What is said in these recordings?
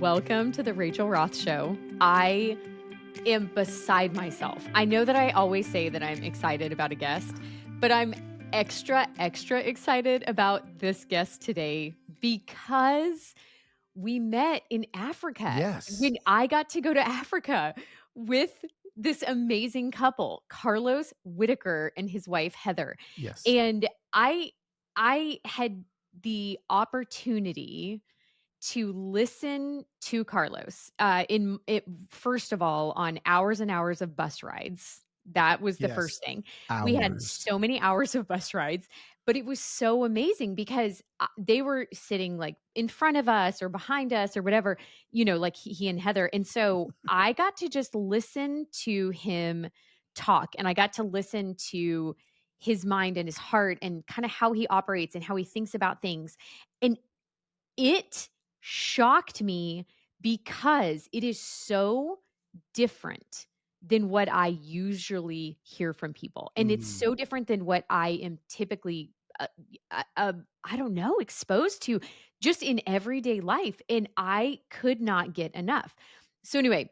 Welcome to the Rachel Roth Show. I am beside myself. I know that I always say that I'm excited about a guest, but I'm extra excited about this guest today because we met in Africa. Yes. When I got to go to Africa with this amazing couple, Carlos Whittaker and his wife Heather. Yes. And I had the opportunity to listen to Carlos, in it first of all, on hours and hours of bus rides. That was the Yes. first thing. We had Hours. so many hours of bus rides, but it was so amazing because, they were sitting, like, in front of us or behind us or whatever, like he and Heather, and so I got to just listen to him talk, and I got to listen to his mind and his heart and kinda how he operates and how he thinks about things, and it shocked me because it is so different than what I usually hear from people, and it's Mm. so different than what I am typically, I don't know, exposed to just in everyday life, and I could not get enough. So anyway,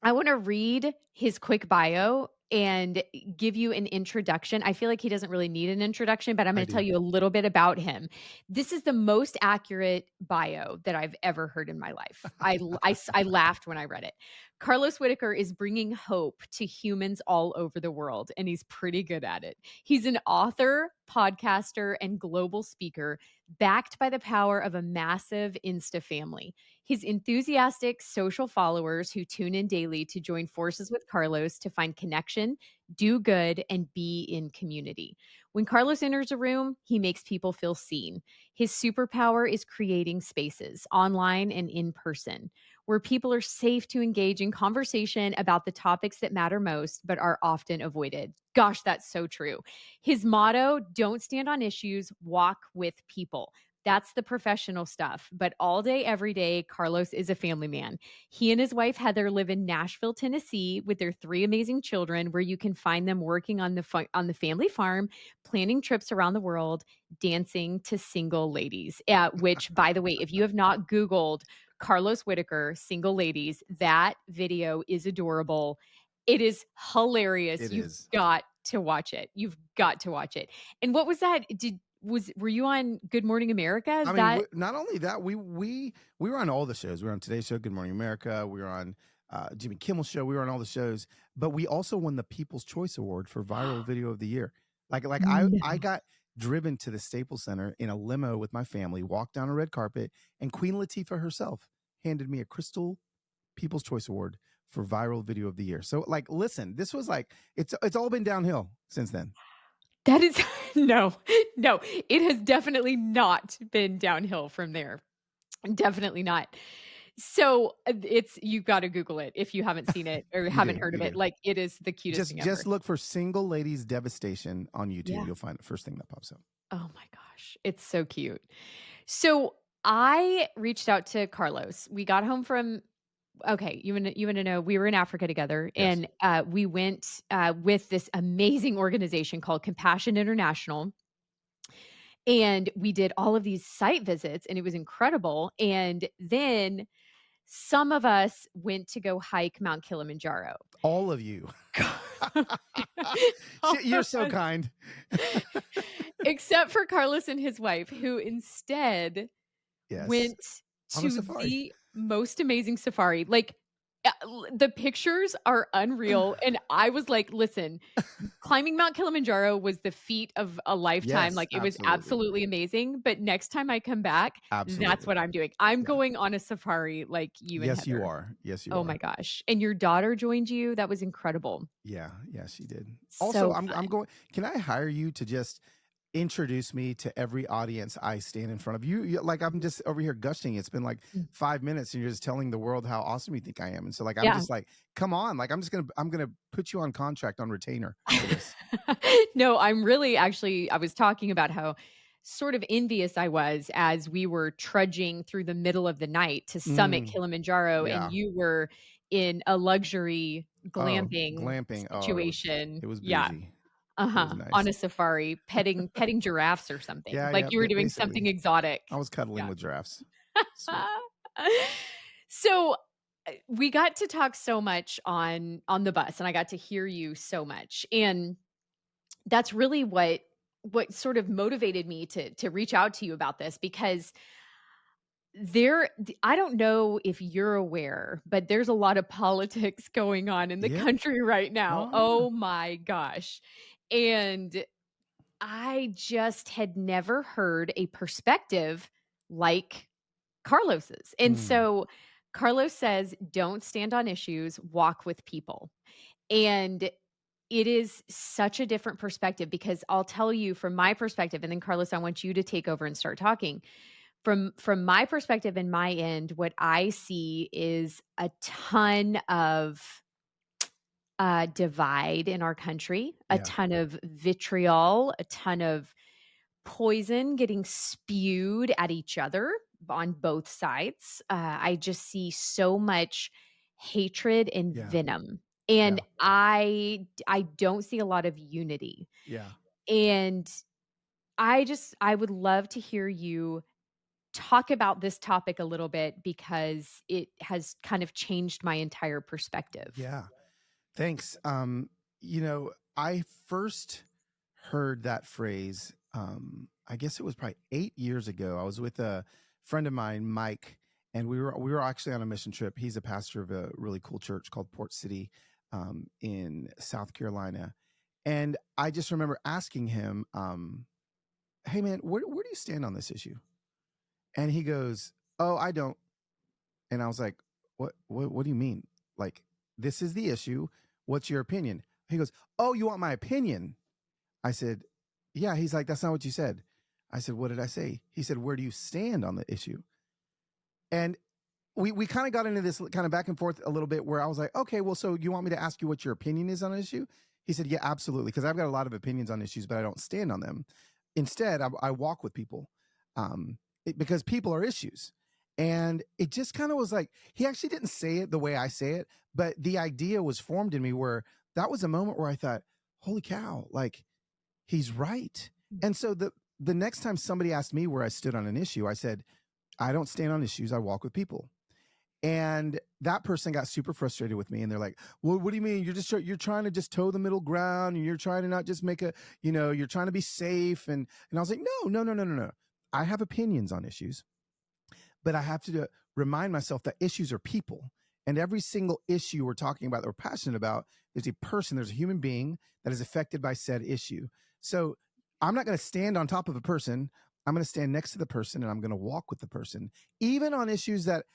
I wanna read his quick bio and give you an introduction. I feel like he doesn't really need an introduction, but I'm I gonna tell do. you a little bit about him. This is the most accurate bio that I've ever heard in my life. I laughed when I read it. Carlos Whittaker is bringing hope to humans all over the world, and he's pretty good at it. He's an author, podcaster, and global speaker, backed by the power of a massive Insta family. His enthusiastic social followers who tune in daily to join forces with Carlos to find connection, do good, and be in community. When Carlos enters a room, he makes people feel seen. His superpower is creating spaces, online and in person, where people are safe to engage in conversation about the topics that matter most, but are often avoided. Gosh, that's so true. His motto, don't stand on issues, walk with people. That's the professional stuff. But all day, every day, Carlos is a family man. He and his wife, Heather, live in Nashville, Tennessee with their three amazing children, where you can find them working on the family farm, planning trips around the world, dancing to single ladies. Which, by the way, if you have not Googled Carlos Whittaker, single ladies, that video is adorable. It is hilarious. It You've is. got to watch it. You've got to watch it. And what was that? Were you on Good Morning America? Is I mean, that not only that, we were on all the shows. We were on Today's Show, Good Morning America. We were on Jimmy Kimmel's show. We were on all the shows, but we also won the People's Choice Award for Viral Video of the Year. I no. got driven to the Staples Center in a limo with my family, walked down a red carpet, and Queen Latifah herself handed me a crystal People's Choice Award for Viral Video of the Year. So, like, listen, this was like it's all been downhill since then. That is no, no, it has definitely not been downhill from there. Definitely not. So, it's you've gotta Google it if you haven't seen it or You haven't do, heard you of it. do. Like, it is the cutest thing ever. Just look for "Single Ladies Devastation" on YouTube. Yeah. You'll find the first thing that pops up. Oh my gosh, it's so cute. So, I reached out to Carlos. We got home from okay, you wanna know, we were in Africa together, Yes. and, we went, with this amazing organization called Compassion International, and we did all of these site visits, and it was incredible, and then some of us went to go hike Mount Kilimanjaro. All of you. All You're of so us, kind. except for Carlos and his wife, who instead Yes. went On a to safari. the most amazing safari. Like, the pictures are unreal, and I was like, "Listen, climbing Mount Kilimanjaro was the feat of a lifetime, Yes, like, it was absolutely. absolutely amazing, but next time I come back, that's Absolutely. what I'm doing. I'm Yeah. going on a safari like you and Yes, you Heather." are. Yes, you Oh my are. gosh, and your daughter joined you? That was incredible. Yeah, yeah, she did. Also, So I'm fun. going can I hire you to just introduce me to every audience I stand in front of? Like, I'm just over here gushing. It's been like Mm. 5 minutes and you're just telling the world how awesome you think I am. And so, like, I'm Yeah. just like, come on. Like, I'm gonna put you on contract on retainer for this. No, I'm really actually I was talking about how sort of envious I was as we were trudging through the middle of the night to summit Mm, Kilimanjaro, and yeah. you were in a luxury Oh, glamping glamping. Oh, situation. it was Yeah. bougie. It was Uh-huh. On nice. a safari, petting giraffes or something. Yeah, Like yeah. you were doing something Basically, exotic. I was cuddling Yeah. with giraffes. Sweet. So, we got to talk so much on the bus, and I got to hear you so much, and that's really what sort of motivated me to reach out to you about this because I don't know if you're aware, but there's a lot of politics going on in the Yeah. country right now. Oh, yeah. Oh my gosh. And I just had never heard a perspective like Carlos's. And Mm. so Carlos says, "Don't stand on issues, walk with people." And it is such a different perspective because I'll tell you from my perspective, and then Carlos, I want you to take over and start talking. From my perspective and my end, what I see is a ton of divide in our country, a Yeah. ton of vitriol, a ton of poison getting spewed at each other on both sides. I just see so much hatred and Yeah. venom. And Yeah. I don't see a lot of unity. Yeah. And I would love to hear you talk about this topic a little bit because it has kind of changed my entire perspective. Yeah. Thanks. I first heard that phrase, I guess it was probably 8 years ago. I was with a friend of mine, Mike, and we were actually on a mission trip. He's a pastor of a really cool church called Port City in South Carolina. And I just remember asking him, hey man, where do you stand on this issue? And he goes, oh, I don't. And I was like, what do you mean? Like, this is the issue. What's your opinion? He goes, oh, you want my opinion? I said, yeah. He's like, that's not what you said. I said, what did I say? He said, where do you stand on the issue? And we kind of got into this kind of back and forth a little bit where I was like, okay, well, so you want me to ask you what your opinion is on an issue? He said, yeah, absolutely. Because I've got a lot of opinions on issues, but I don't stand on them. Instead, I walk with people because people are issues. And it just kind of was like, he actually didn't say it the way I say it, but the idea was formed in me where that was a moment where I thought, holy cow, like he's right. And so the next time somebody asked me where I stood on an issue, I said, I don't stand on issues. I walk with people. And that person got super frustrated with me, and they're like, well, what do you mean? You're trying to just toe the middle ground, and you're trying to not just make you're trying to be safe. And I was like, no. I have opinions on issues, but I have to remind myself that issues are people. And every single issue we're talking about that we're passionate about, there's a person, there's a human being that is affected by said issue. So I'm not going to stand on top of a person. I'm going to stand next to the person, and I'm going to walk with the person, even on issues that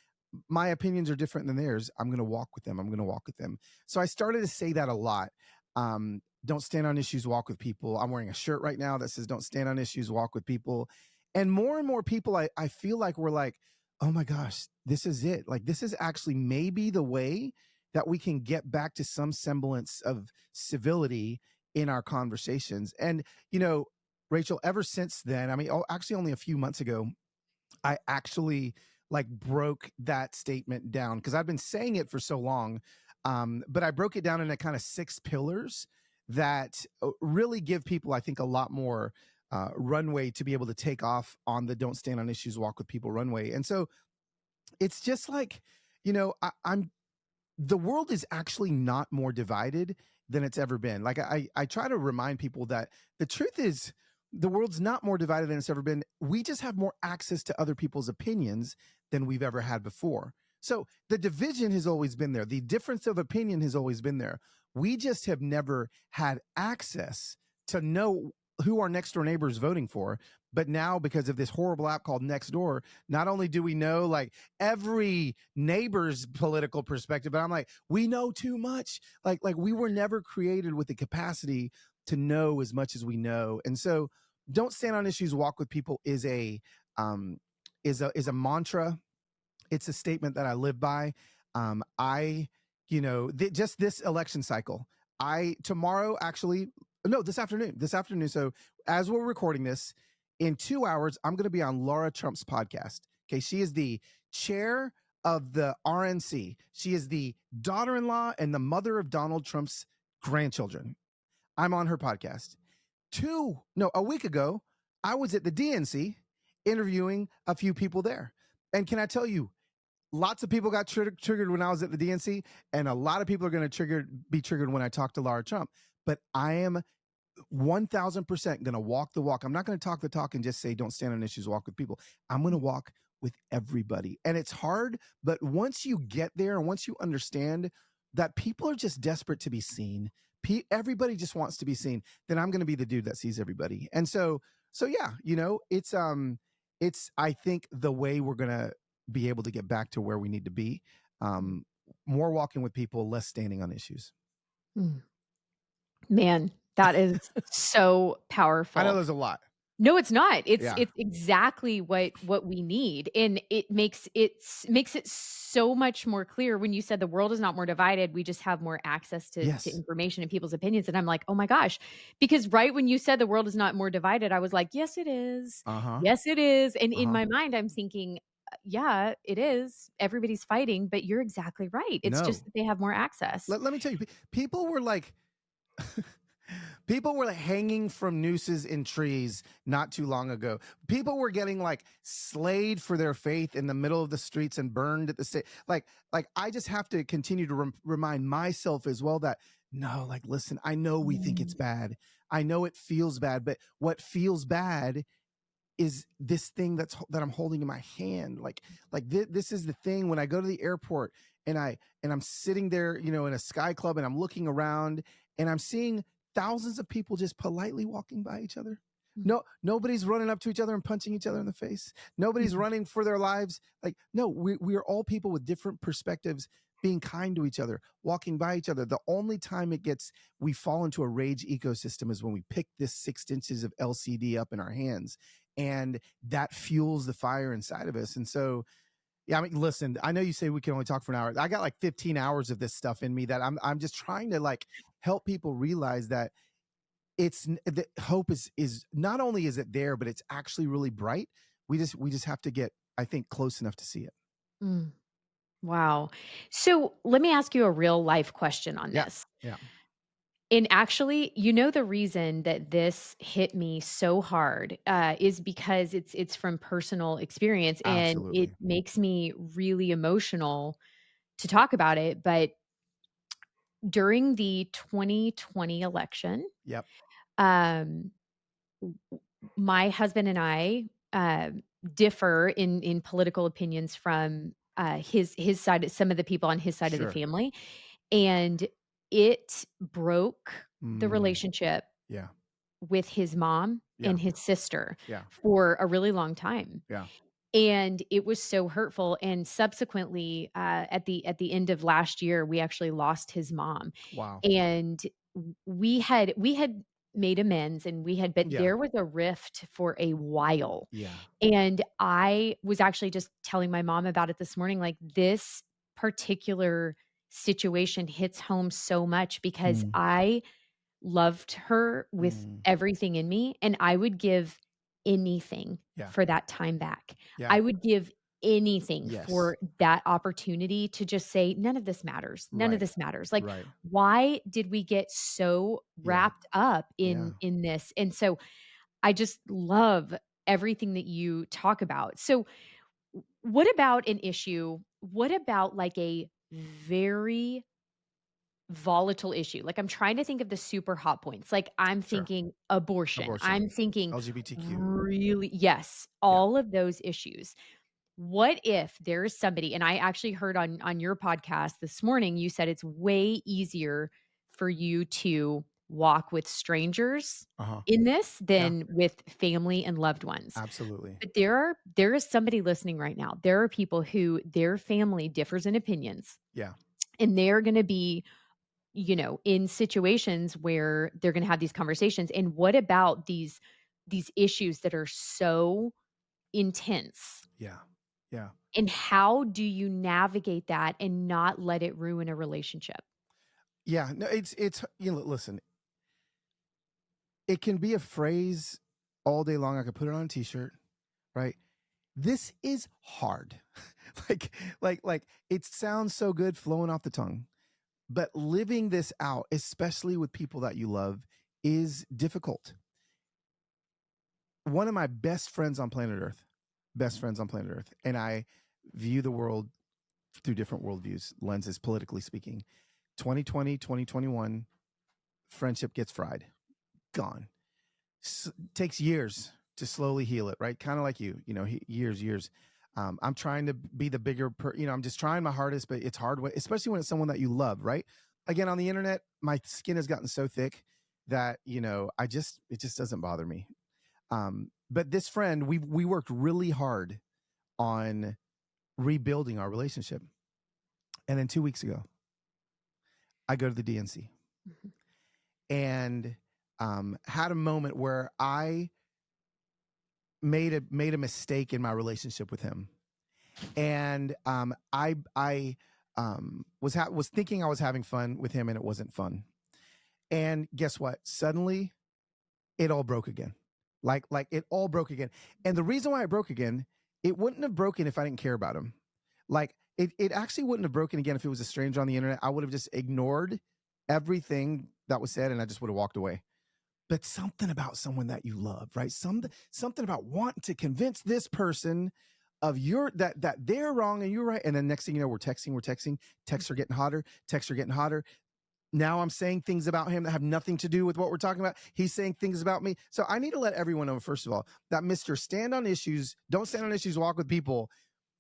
my opinions are different than theirs. I'm going to walk with them. I'm going to walk with them. So I started to say that a lot. Don't stand on issues, walk with people. I'm wearing a shirt right now that says, don't stand on issues, walk with people. And more people, I feel like we're like, oh my gosh, this is it. Like, this is actually maybe the way that we can get back to some semblance of civility in our conversations. And, Rachel, ever since then, I mean, actually only a few months ago, I actually like broke that statement down because I've been saying it for so long. But I broke it down into kind of 6 pillars that really give people, I think, a lot more runway to be able to take off on the don't stand on issues, walk with people runway. And so it's just like, I'm the world is actually not more divided than it's ever been. Like I try to remind people that the truth is the world's not more divided than it's ever been. We just have more access to other people's opinions than we've ever had before. So the division has always been there. The difference of opinion has always been there. We just have never had access to know who our next door neighbor is voting for. But now, because of this horrible app called Nextdoor, not only do we know like every neighbor's political perspective, but I'm like, we know too much. Like we were never created with the capacity to know as much as we know. And so don't stand on issues, walk with people um is a mantra. It's a statement that I live by. I, just this election cycle, tomorrow actually, no, this afternoon. So as we're recording this, in 2 hours, I'm going to be on Laura Trump's podcast. Okay. She is the chair of the RNC. She is the daughter-in-law and the mother of Donald Trump's grandchildren. I'm on her podcast. A week ago, I was at the DNC interviewing a few people there. And can I tell you, lots of people got triggered when I was at the DNC, and a lot of people are going to be triggered when I talk to Lara Trump. But I am 1000% going to walk the walk. I'm not going to talk the talk and just say don't stand on issues, walk with people. I'm going to walk with everybody. And it's hard, but once you get there and once you understand that people are just desperate to be seen, everybody just wants to be seen, then I'm going to be the dude that sees everybody. And so yeah, it's I think the way we're going to be able to get back to where we need to be. Um, More walking with people, less standing on issues. Mm. Man, that is so I know powerful. there's a lot. No, it's not. It's Yeah. it's exactly what we need, and it makes it so much more clear when you said the world is not more divided, we just have more access to Yes. information and people's opinions, and I'm like, "Oh my gosh." Because right when you said the world is not more divided, I was like, "Yes, it is. Uh-huh. Yes, it is." And in Uh-huh. my mind, I'm thinking, yeah, it is. Everybody's fighting, but you're exactly right. It's just No. that they have more access." Let me tell you, people were like people were hanging from nooses in trees not too long ago. People were getting like slayed for their faith in the middle of the streets and burned at the stake. Like I just have to continue to remind myself as well that no, like listen, I know we think it's Mm, bad. I know it feels bad, but what feels bad is this thing that I'm holding in my hand. This is the thing when I go to the airport and I'm sitting there, in a sky club and I'm looking around and I'm seeing thousands of people just politely walking by each other. mm, No, nobody's running up to each other and punching each other in the face. Nobody's mhm, running for their lives. Like, no, we are all people with different perspectives being kind to each other, walking by each other. The only time we fall into a rage ecosystem is when we pick this 6 inches of LCD up in our hands, and that fuels the fire inside of us. And so, yeah, I mean, listen, I know you say we can only talk for an hour. I got like 15 hours of this stuff in me that I'm just trying to like help people realize that the hope is not only is it there, but it's actually really bright. We just have to get, I think, close enough to see it. mm. Wow. So let me ask you a real life question on Yeah. this. Yeah. And actually, the reason that this hit me so hard is because it's from personal experience, and it Absolutely. makes me really emotional to talk about it. But during the 2020 election, Yep. um, my husband and I differ in political opinions from his side, some of the people on his side of the Sure. family, and it broke the Mm, relationship yeah. with his mom Yeah. and his sister Yeah. for a really long time. Yeah. And it was so hurtful, and subsequently, at the end of last year, we actually lost his mom, Wow. and we had made amends, and we had, but Yeah. there was a rift for a while, Yeah. and I was actually just telling my mom about it this morning, like, this particular situation hits home so much because Mm, I loved her with mm, everything in me, and I would give anything yeah. for that time back. Yeah. I would give anything Yes. for that opportunity to just say, "None of this matters. None of Right. this matters." Like, Right. why did we get so Yeah. wrapped up Yeah. in this? And so I just love everything that you talk about. So what about an issue? What about like a very volatile issue? Like, I'm trying to think of the super hot points. Like, I'm Sure. thinking abortion. Abortion. I'm thinking LGBTQ. really, yes, Yeah. all of those issues. What if there is somebody, and I actually heard on your podcast this morning, you said it's way easier for you to walk with strangers Uh-huh. in this Yeah. than with family and loved ones. Absolutely. But there is somebody listening right now. There are people who their family differs in opinions, Yeah. and they're going to be, in situations where they're gonna have these conversations, and what about these issues that are so intense, Yeah. Yeah. and how do you navigate that and not let it ruin a relationship? Yeah. No, it's listen, it can be a phrase all day long. I could put it on a t-shirt, right? This is hard. like it sounds so good flowing off the tongue. But living this out, especially with people that you love, is difficult. One of my best friends on planet Earth, and I view the world through different worldviews, lenses, politically speaking. 2020, 2021, friendship gets fried, gone. Takes years to slowly heal it, right? Kind of like you know, years. I'm trying to be the bigger, I'm just trying my hardest, but it's hard, especially when it's someone that you love, right? Again, on the internet, my skin has gotten so thick that, it just doesn't bother me. But this friend, we worked really hard on rebuilding our relationship. And then 2 weeks ago, I go to the DNC and had a moment where I made a mistake in my relationship with him, and I was thinking I was having fun with him, and it wasn't fun. And guess what? Suddenly, it all broke again. Like it all broke again. And the reason why it broke again, it wouldn't have broken if I didn't care about him. Like it actually wouldn't have broken again if it was a stranger on the internet. I would have just ignored everything that was said, and I just would have walked away. But something about someone that you love, right? Something about wanting to convince this person of that they're wrong and you're right. And then next thing you know, we're texting. Texts are getting hotter. Now I'm saying things about him that have nothing to do with what we're talking about. He's saying things about me. So I need to let everyone know, first of all, that Mr. Don't stand on issues, walk with people,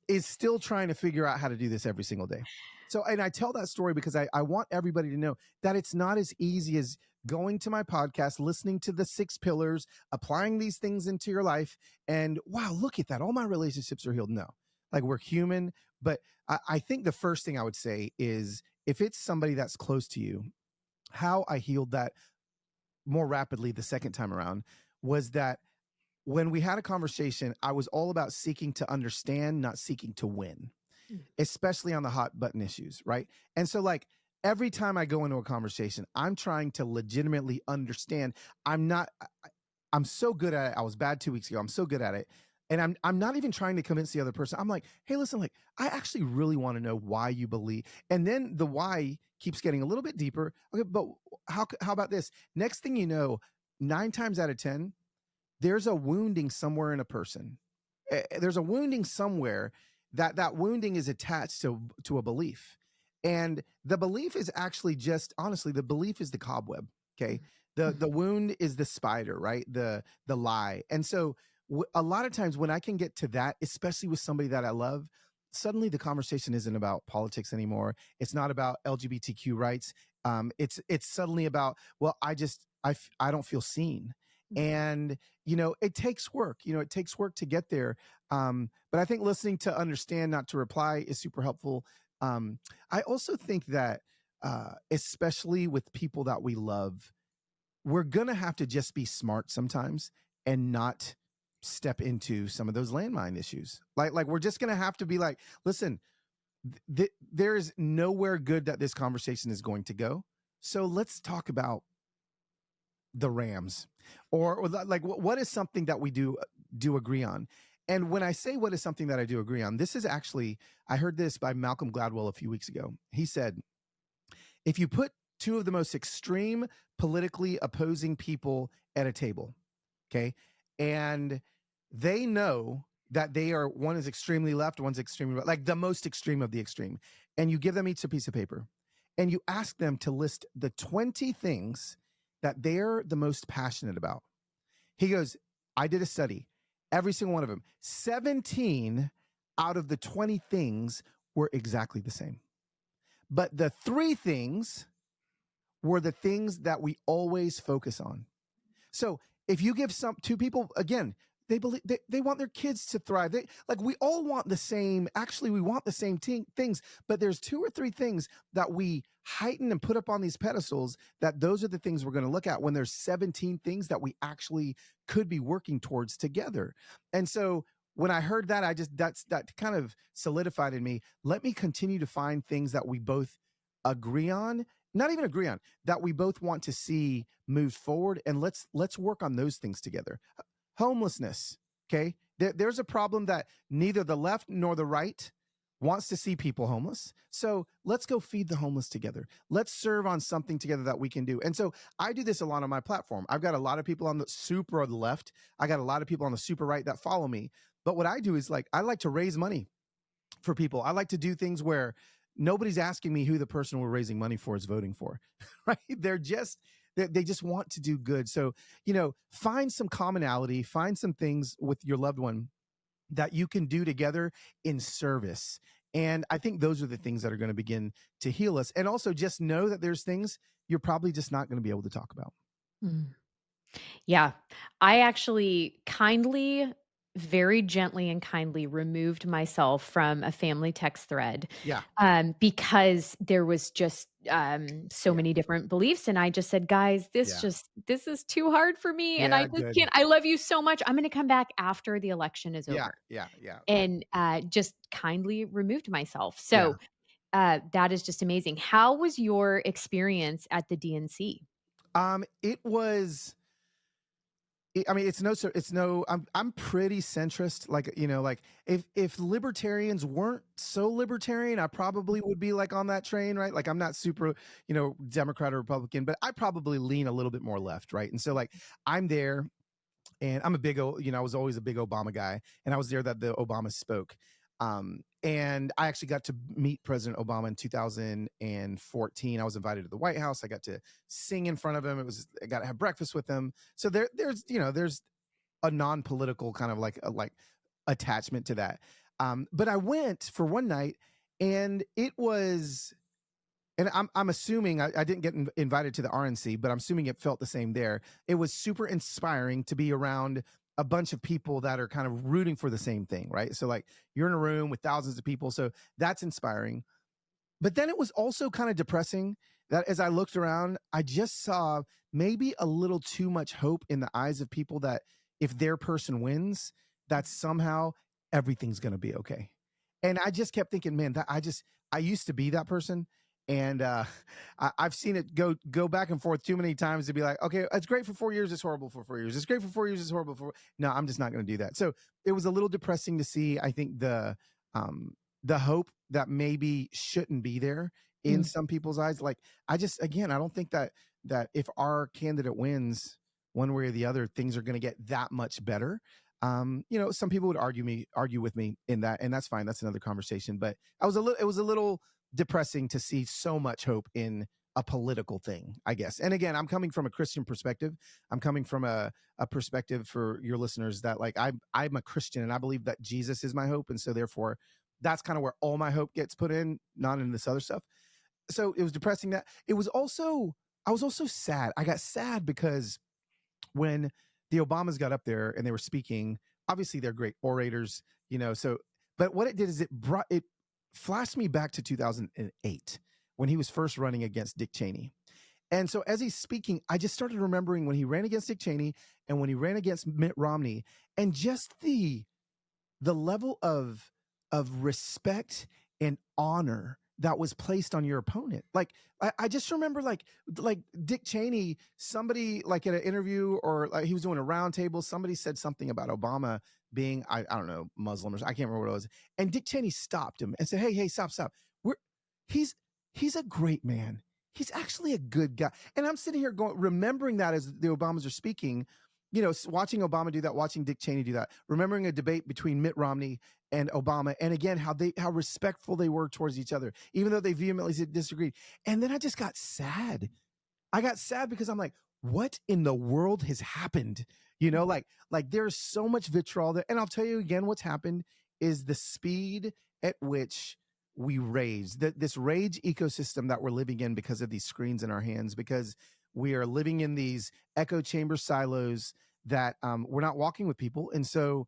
is still trying to figure out how to do this every single day. So, and I tell that story because I want everybody to know that it's not as easy as going to my podcast, listening to the 6 pillars, applying these things into your life, and wow, look at that. All my relationships are healed. No, like, we're human. But I think the first thing I would say is, if it's somebody that's close to you, how I healed that more rapidly the second time around was that when we had a conversation, I was all about seeking to understand, not seeking to win, especially on the hot button issues, right? And so, like, every time I go into a conversation, I'm trying to legitimately understand. I'm so good at it. I was bad 2 weeks ago. I'm so good at it. And I'm not even trying to convince the other person. I'm like, hey, listen, like, I actually really want to know why you believe. And then the why keeps getting a little bit deeper. Okay, but how about this? Next thing you know, 9 times out of 10, there's a wounding somewhere in a person. There's a wounding somewhere that wounding is attached to a belief. And the belief is actually just, honestly, the belief is the cobweb. Okay. The wound is the spider, right? The lie. And so a lot of times when I can get to that, especially with somebody that I love, suddenly the conversation isn't about politics anymore. It's not about LGBTQ rights. It's suddenly about, well, I don't feel seen. And, it takes work. It takes work to get there. But I think listening to understand, not to reply, is super helpful. I also think that, especially with people that we love, we're going to have to just be smart sometimes and not step into some of those landmine issues. Like we're just going to have to be like, listen, there is nowhere good that this conversation is going to go. So let's talk about the Rams, or like, what is something that we do agree on? And when I say what is something that I do agree on, this is actually, I heard this by Malcolm Gladwell a few weeks ago. He said, if you put 2 of the most extreme politically opposing people at a table, okay, and they know that one is extremely left, one's extremely right, like the most extreme of the extreme, and you give them each a piece of paper, and you ask them to list the 20 things that they're the most passionate about. He goes, I did a study. Every single one of them, 17 out of the 20 things were exactly the same. But the 3 things were the things that we always focus on. So if you give 2 people, again, they believe they want their kids to thrive. We all want the same. Actually, we want the same things, but there's 2 or 3 things that we heighten and put up on these pedestals, that those are the things we're going to look at, when there's 17 things that we actually could be working towards together. And so when I heard that, that kind of solidified in me. Let me continue to find things that we both agree on, not even agree on, that we both want to see move forward, and let's work on those things together. Homelessness, okay? There's a problem that neither the left nor the right wants to see people homeless. So let's go feed the homeless together. Let's serve on something together that we can do. And so I do this a lot on my platform. I've got a lot of people on the super left. I got a lot of people on the super right that follow me. But what I do is, I like to raise money for people. I like to do things where nobody's asking me who the person we're raising money for is voting for, right? They just want to do good. So, find some commonality, find some things with your loved one that you can do together in service. And I think those are the things that are going to begin to heal us. And also just know that there's things you're probably just not going to be able to talk about. Mm. Yeah. I actually kindly, very gently and kindly removed myself from a family text thread, Yeah. because there was just, so Yeah. many different beliefs, and I just said, "Guys, Yeah. this is too hard for me, and I Yeah. just Good. can't. I love you so much. I'm gonna come back after the election is Yeah. over." Yeah. Yeah. And, just kindly removed myself. Yeah. So, that is just amazing. How was your experience at the DNC? It was I mean, it's no. I'm pretty centrist. Like like if libertarians weren't so libertarian, I probably would be like on that train, right? Like I'm not super, Democrat or Republican, but I probably lean a little bit more left, right? And so like I'm there, and I'm a big, I was always a big Obama guy, and I was there that the Obama spoke. And I actually got to meet President Obama in 2014. I was invited to the White House. I got to sing in front of him. I got to have breakfast with him. So there's a non-political kind of like attachment to that. But I went for one night, and it was and I'm assuming I didn't get invited to the RNC, but I'm assuming it felt the same there. It was super inspiring to be around a bunch of people that are kind of rooting for the same thing, right? So like you're in a room with thousands of people, so that's inspiring. But then it was also kind of depressing that as I looked around, I just saw maybe a little too much hope in the eyes of people that if their person wins, that somehow everything's going to be okay. And I just kept thinking, man, I used to be that person. And I've seen it go back and forth too many times to be like, okay, it's great for 4 years, it's horrible for 4 years. It's great for 4 years, it's horrible for. No, I'm just not going to do that. So it was a little depressing to see. I think the hope that maybe shouldn't be there in Mm, some people's eyes. Like again, I don't think that if our candidate wins one way or the other, things are going to get that much better. Some people would argue with me in that, and that's fine. That's another conversation. But it was a little depressing to see so much hope in a political thing, I guess. And again, I'm coming from a Christian perspective. I'm coming from a perspective for your listeners that like I'm a Christian, and I believe that Jesus is my hope. And so therefore that's kind of where all my hope gets put in, not in this other stuff. So it was depressing that I was also sad. I got sad because when the Obamas got up there and they were speaking, obviously they're great orators, so but what it did is it flashed me back to 2008 when he was first running against Dick Cheney. And so as he's speaking, I just started remembering when he ran against Dick Cheney and when he ran against Mitt Romney, and just the level of respect and honor that was placed on your opponent. Like I just remember like Dick Cheney, somebody like at an interview or like he was doing a round table, somebody said something about Obama being I don't know, Muslim or I can't remember what it was. And Dick Cheney stopped him and said, Hey, stop. We're he's he's a great man. He's actually a good guy. And I'm sitting here going, remembering that as the Obamas are speaking, watching Obama do that, watching Dick Cheney do that, remembering a debate between Mitt Romney and Obama, and again how respectful they were towards each other, even though they vehemently disagreed. And then I just got sad. I got sad because I'm like, what in the world has happened? Like there's so much vitriol there. And I'll tell you again, what's happened is the speed at which we rage, this rage ecosystem that we're living in because of these screens in our hands, because we are living in these echo chamber silos that we're not walking with people. And so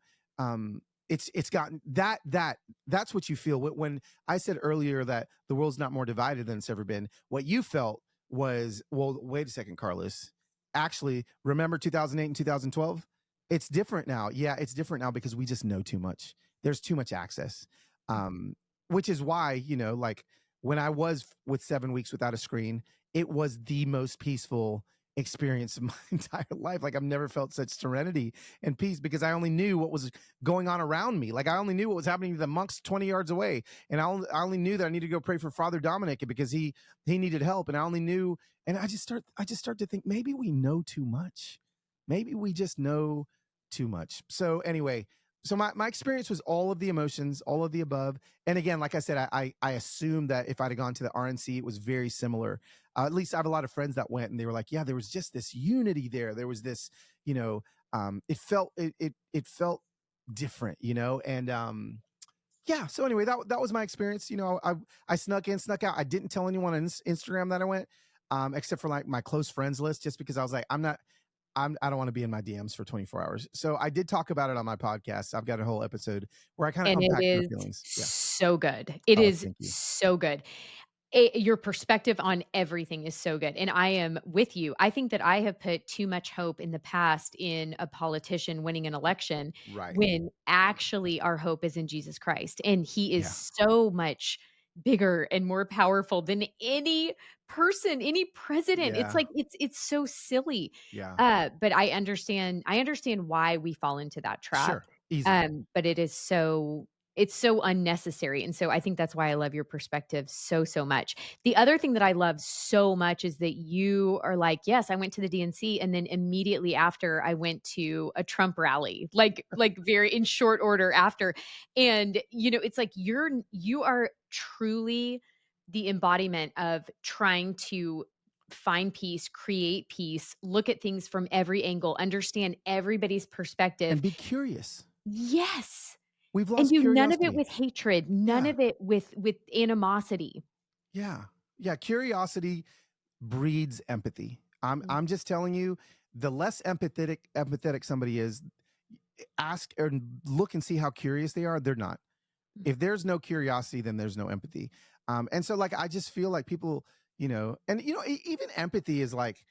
it's gotten that's what you feel when I said earlier that the world's not more divided than it's ever been. What you felt was, well, wait a second, Carlos. Actually, remember 2008 and 2012? It's different now. Yeah, it's different now because we just know too much. There's too much access. Which is why, like when I was with 7 weeks without a screen, it was the most peaceful experience of my entire life. Like I've never felt such serenity and peace because I only knew what was going on around me. Like I only knew what was happening to the monks 20 yards away. And I only knew that I needed to go pray for Father Dominic because he needed help. And I only knew, and I just start to think maybe we know too much. Maybe we just know too much. So anyway, So my experience was all of the emotions, all of the above. And again, like I said, I assumed that if I'd have gone to the RNC, it was very similar. At least I have a lot of friends that went, and they were like, yeah, there was just this unity there. There was this, you know, it felt different, you know, and yeah. So anyway, that was my experience. You know, I snuck in, snuck out. I didn't tell anyone on Instagram that I went, except for like my close friends list, just because I was like, I don't want to be in my DMs for 24 hours. So I did talk about it on my podcast. I've got a whole episode where I kind of And it unpack my is feelings. Yeah. so good. It Oh, is thank you. so good. Your perspective on everything is so good, and I am with you. I think that I have put too much hope in the past in a politician winning an election Right. when actually our hope is in Jesus Christ, and he is Yeah. so much bigger and more powerful than any person, any president. It's Yeah. like it's so silly. Yeah. But I understand why we fall into that trap. Sure. Easy. But it's so unnecessary, and so I think that's why I love your perspective so, so much. The other thing that I love so much is that you are like, "Yes, I went to the DNC, and then immediately after, I went to a Trump rally," like, very in short order after, and, it's like you are truly the embodiment of trying to find peace, create peace, look at things from every angle, understand everybody's perspective. And be curious. Yes. We've And lost do none of it curiosity. with hatred, none Yeah. of it with animosity. Yeah. Yeah. Curiosity breeds empathy. Mm, I'm just telling you, the less empathetic somebody is, ask or look and see how curious they are. They're not. mm, If there's no curiosity, then there's no empathy. And so like I just feel like people, and even empathy is like,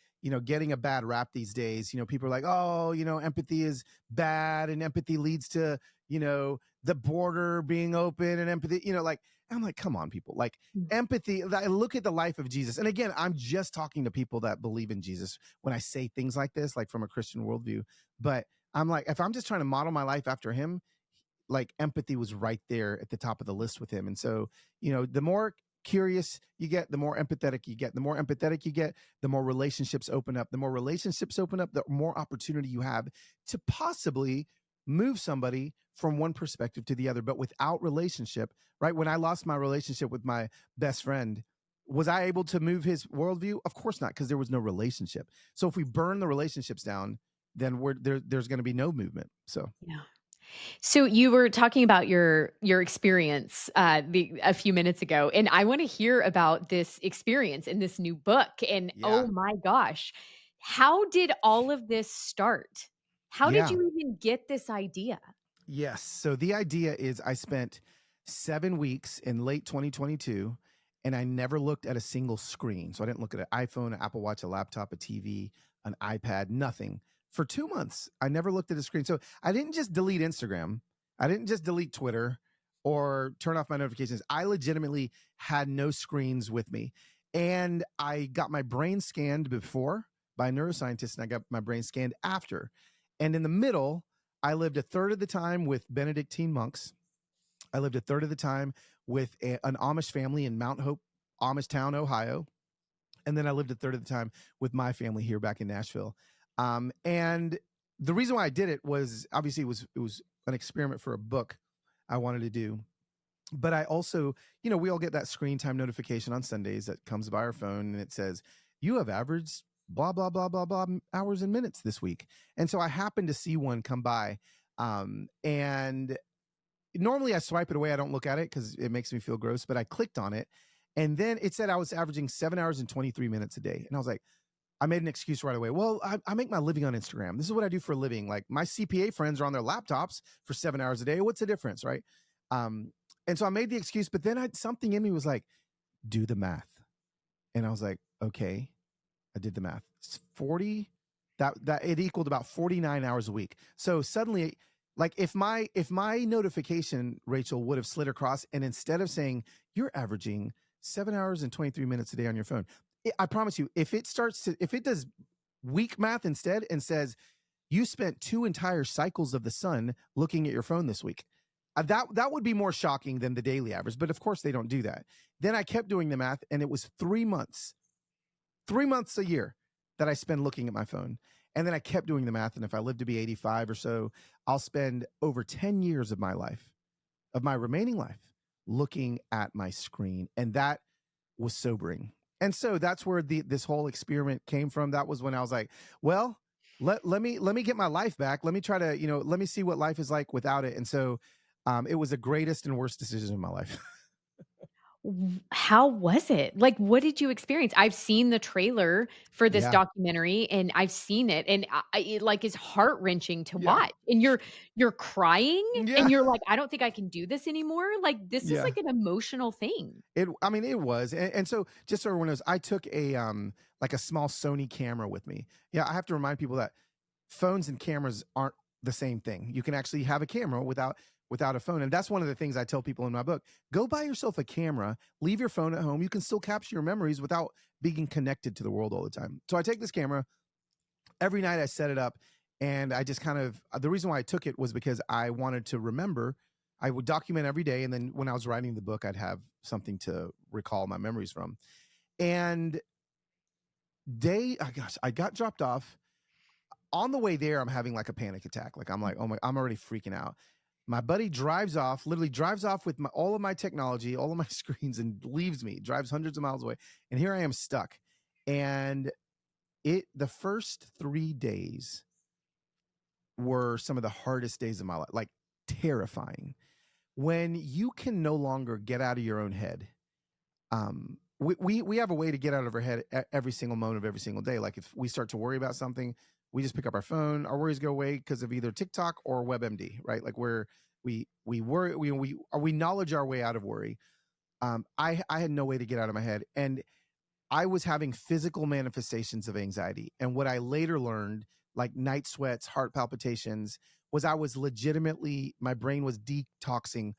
getting a bad rap these days. People are like, oh, empathy is bad, and empathy leads to, the border being open, and empathy, like, I'm like, come on, people. Like, mm. empathy, I look at the life of Jesus. And again, I'm just talking to people that believe in Jesus when I say things like this, like from a Christian worldview. But I'm like, if I'm just trying to model my life after him, like empathy was right there at the top of the list with him. And so, the more curious you get, the more empathetic you get. The more empathetic you get, the more relationships open up. The more relationships open up, the more opportunity you have to possibly move somebody from one perspective to the other. But without relationship, right? When I lost my relationship with my best friend, was I able to move his worldview? Of course not, because there was no relationship. So if we burn the relationships down, then there's going to be no movement. So Yeah. So you were talking about your experience, a few minutes ago, and I wanna hear about this experience in this new book, and yeah. oh my gosh, how did all of this start? How did Yeah. you even get this idea? Yes. So the idea is I spent 7 weeks in late 2022, and I never looked at a single screen. So I didn't look at an iPhone, an Apple Watch, a laptop, a TV, an iPad, nothing. For 2 months, I never looked at a screen. So I didn't just delete Instagram. I didn't just delete Twitter or turn off my notifications. I legitimately had no screens with me. And I got my brain scanned before by a neuroscientist, and I got my brain scanned after. And in the middle, I lived a third of the time with Benedictine monks. I lived a third of the time with an Amish family in Mount Hope, Amish Town, Ohio. And then I lived a third of the time with my family here back in Nashville. And the reason why I did it was obviously it was an experiment for a book I wanted to do. But I also, we all get that screen time notification on Sundays that comes by our phone, and it says, you have averaged blah, blah, blah, blah, blah hours and minutes this week. And so I happened to see one come by. And normally I swipe it away. I don't look at it because it makes me feel gross, but I clicked on it. And then it said I was averaging 7 hours and 23 minutes a day. And I was like, I made an excuse right away. Well, I make my living on Instagram. This is what I do for a living. Like, my CPA friends are on their laptops for 7 hours a day. What's the difference, right? Um, and so I made the excuse, but then something in me was like, do the math. And I was like, okay, I did the math. It's 40, that it equaled about 49 hours a week. So suddenly, like, if my notification, Rachel, would have slid across, and instead of saying you're averaging 7 hours and 23 minutes a day on your phone, I promise you, if it does weak math instead and says you spent 2 entire cycles of the sun looking at your phone this week, that would be more shocking than the daily average. But of course they don't do that. Then I kept doing the math, and it was 3 months a year that I spend looking at my phone. And then I kept doing the math. And if I live to be 85 or so, I'll spend over 10 years of my life, of my remaining life, looking at my screen. And that was sobering. And so that's where this whole experiment came from. That was when I was like, well, let me get my life back. Let me try to, let me see what life is like without it. And so it was the greatest and worst decision in my life. How was it? Like, what did you experience? I've seen the trailer for this Yeah. documentary, and I've seen it, and it, like, is heart-wrenching to Yeah. watch, and you're crying, Yeah. and you're like, "I don't think I can do this anymore." Like, this is, Yeah. like, an emotional thing. I mean, it was. And so just so everyone knows, I took a like a small Sony camera with me. Yeah, I have to remind people that phones and cameras aren't the same thing. You can actually have a camera without a phone. And that's one of the things I tell people in my book. Go buy yourself a camera, leave your phone at home. You can still capture your memories without being connected to the world all the time. So I take this camera, every night I set it up, and I just kind of, the reason why I took it was because I wanted to remember. I would document every day, and then when I was writing the book, I'd have something to recall my memories from. And oh gosh, I got dropped off. On the way there, I'm having like a panic attack. Like, I'm like, oh my, I'm already freaking out. My buddy drives off, literally drives off with all of my technology, all of my screens, and leaves me. Drives hundreds of miles away, and here I am stuck. And the first 3 days were some of the hardest days of my life, like terrifying. When you can no longer get out of your own head, we have a way to get out of our head every single moment of every single day. Like, if we start to worry about something, we just pick up our phone. Our worries go away because of either TikTok or WebMD, right? Like, where we worry, we knowledge our way out of worry. I had no way to get out of my head, and I was having physical manifestations of anxiety. And what I later learned, like night sweats, heart palpitations, was I was legitimately, my brain was detoxing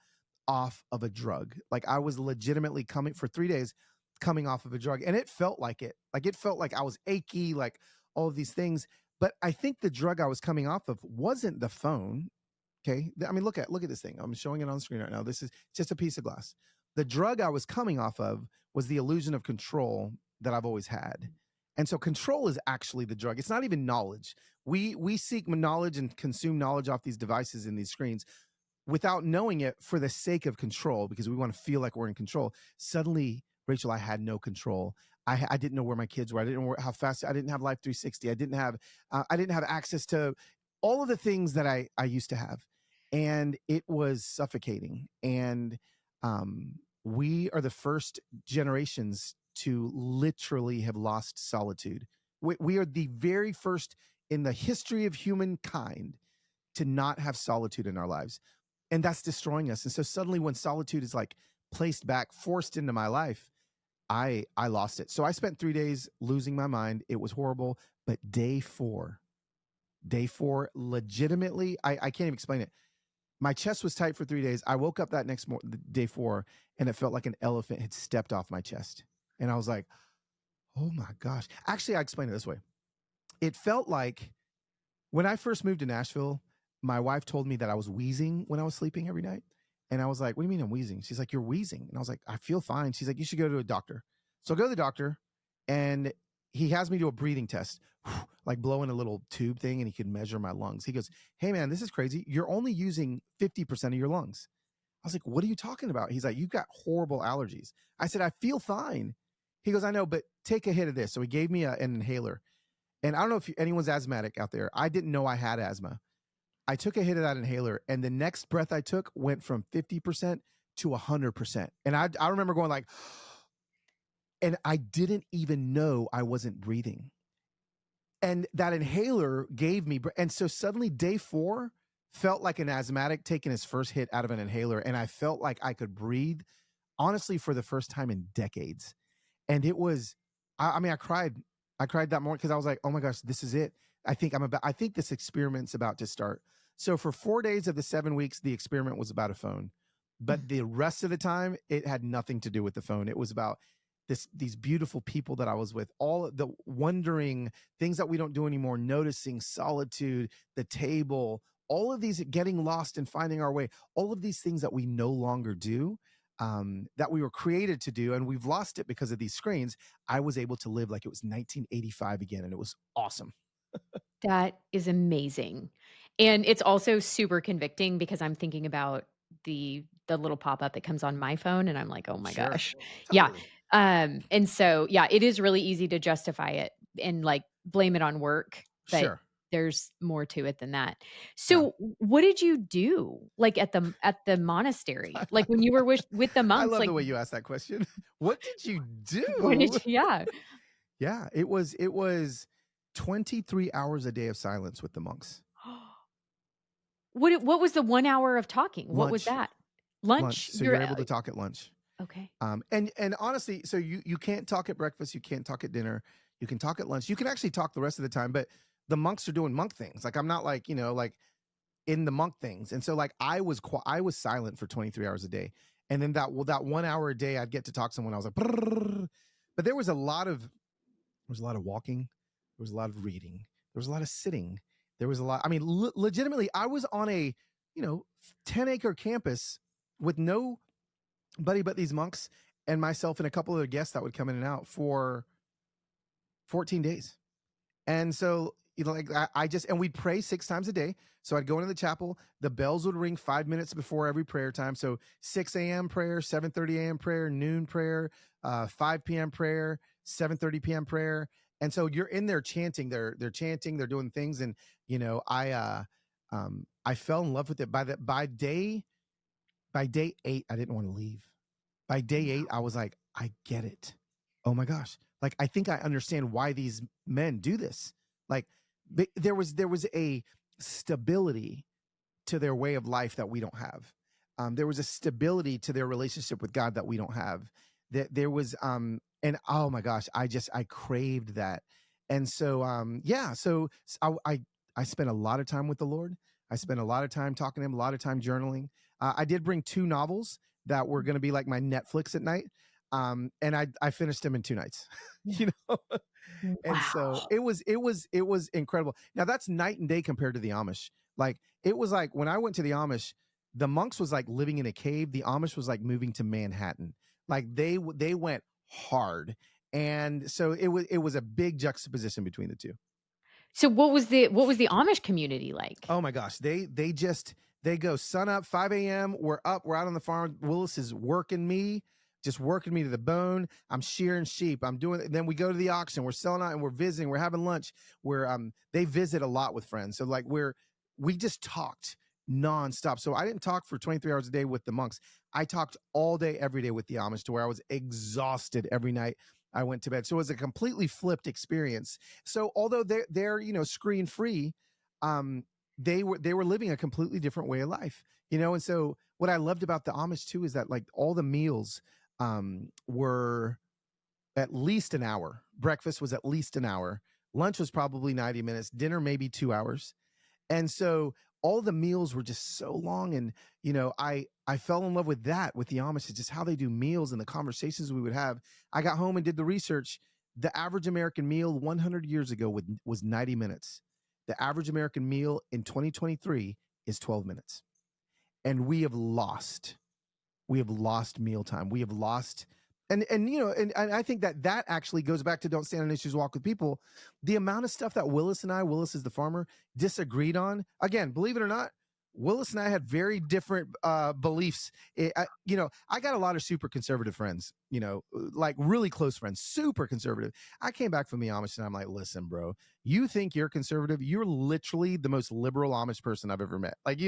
off of a drug. Like, I was legitimately coming for 3 days, coming off of a drug. And it felt like it. Like, it felt like I was achy, like all of these things. But I think the drug I was coming off of wasn't the phone. Okay. I mean, look at this thing. I'm showing it on the screen right now. This is just a piece of glass. The drug I was coming off of was the illusion of control that I've always had. And so control is actually the drug. It's not even knowledge. We seek knowledge and consume knowledge off these devices and these screens without knowing it for the sake of control, because we want to feel like we're in control. Suddenly, Rachel, I had no control. I didn't know where my kids were. I didn't know how fast. I didn't have Life 360. I didn't have access to all of the things that I used to have, and it was suffocating. And we are the first generations to literally have lost solitude. We are the very first in the history of humankind to not have solitude in our lives, and that's destroying us. And so suddenly, when solitude is like placed back, forced into my life, I lost it. So I spent 3 days losing my mind. It was horrible. But day four, legitimately, I can't even explain it. My chest was tight for 3 days. I woke up that next day four, and it felt like an elephant had stepped off my chest. And I was like, oh my gosh. Actually, I explained it this way. It felt like when I first moved to Nashville, my wife told me that I was wheezing when I was sleeping every night. And I was like, what do you mean I'm wheezing? She's like, you're wheezing. And I was like, I feel fine. She's like, you should go to a doctor. So I go to the doctor, and he has me do a breathing test, like blow in a little tube thing, and he could measure my lungs. He goes, hey man, this is crazy. You're only using 50% of your lungs. I was like, what are you talking about? He's like, you've got horrible allergies. I said, I feel fine. He goes, I know, but take a hit of this. So he gave me an inhaler. And I don't know if anyone's asthmatic out there. I didn't know I had asthma. I took a hit of that inhaler, and the next breath I took went from 50% to 100%. And I remember going like, and I didn't even know I wasn't breathing. And that inhaler gave me, and so suddenly day four felt like an asthmatic taking his first hit out of an inhaler. And I felt like I could breathe, honestly, for the first time in decades. And it was, I mean, I cried. I cried that morning because I was like, oh my gosh, this is it. I think this experiment's about to start. So for 4 days of the 7 weeks, the experiment was about a phone. But the rest of the time, it had nothing to do with the phone. It was about these beautiful people that I was with, all the wondering things that we don't do anymore, noticing solitude, the table, all of these, getting lost and finding our way, all of these things that we no longer do, that we were created to do, and we've lost it because of these screens. I was able to live like it was 1985 again, and it was awesome. That is amazing. And it's also super convicting because I'm thinking about the little pop-up that comes on my phone, and I'm like, "Oh my Sure. gosh." Yeah. Totally. And so, yeah, it is really easy to justify it and, like, blame it on work, but Sure. there's more to it than that. Yeah. So, what did you do, like, at the monastery? Like, when you were with the I monks, love like, the way you asked that question. What did you what did do? you yeah. Yeah, it was 23 hours a day of silence with the monks. What was the 1 hour of talking? What was Lunch, that? Lunch? lunch. So You're you're able to talk at lunch. okay. And honestly, so you can't talk at breakfast, you can't talk at dinner, you can talk at lunch. You can actually talk the rest of the time, but the monks are doing monk things. Like I'm not like, like in the monk things. And so like I was silent for 23 hours a day. And then that 1 hour a day I'd get to talk to someone. I was like, "Brrr." But there was a lot of walking, there was a lot of reading, there was a lot of sitting, there was a lot. I mean, legitimately, I was on a 10-acre campus with nobody but these monks and myself and a couple of guests that would come in and out for 14 days. And so, like I just and we'd pray 6 times a day. So I'd go into the chapel. The bells would ring 5 minutes before every prayer time. So 6 a.m. prayer, 7:30 a.m. prayer, noon prayer, 5 p.m. prayer, 7:30 p.m. prayer. And so you're in there chanting. They're chanting. They're doing things. And I fell in love with it. By day 8, I didn't want to leave. By day 8, I was like, I get it. Oh my gosh. Like I think I understand why these men do this. Like there was a stability to their way of life that we don't have. There was a stability to their relationship with God that we don't have. That there was and oh my gosh, I craved that. And so yeah, so I spent a lot of time with the Lord. I spent a lot of time talking to him, a lot of time journaling. I did bring 2 novels that were going to be like my Netflix at night. And I finished them in 2 nights. you know, and so Wow. it was incredible. Now that's night and day compared to the Amish. Like it was like when I went to the Amish, the monks was like living in a cave. The Amish was like moving to Manhattan. Like they went hard, and so it was a big juxtaposition between the two. So what was the Amish community like? Oh my gosh, they go sun up 5 a.m. We're up, we're out on the farm. Willis is working me, just working me to the bone. I'm shearing sheep. I'm doing. Then we go to the auction. We're selling out and we're visiting. We're having lunch. Where they visit a lot with friends. So like we just talked nonstop. So I didn't talk for 23 hours a day with the monks. I talked all day, every day with the Amish to where I was exhausted every night I went to bed. So it was a completely flipped experience. So although they're screen free, um, they were living a completely different way of life, and so what I loved about the Amish too is that like all the meals were at least an hour. Breakfast was at least an hour. Lunch was probably 90 minutes. Dinner maybe 2 hours. And so all the meals were just so long. And I fell in love with that with the Amish. It's just how they do meals and the conversations we would have. I got home and did the research. The average American meal 100 years ago was 90 minutes. The average American meal in 2023 is 12 minutes. And we have lost mealtime. We have lost, and I think that actually goes back to don't stand on issues, walk with people. The amount of stuff that Willis is the farmer, disagreed on. Again, believe it or not, Willis and I had very different beliefs. I got a lot of super conservative friends. Like really close friends, super conservative. I came back from the Amish and I'm like, listen, bro, you think you're conservative? You're literally the most liberal Amish person I've ever met. Like,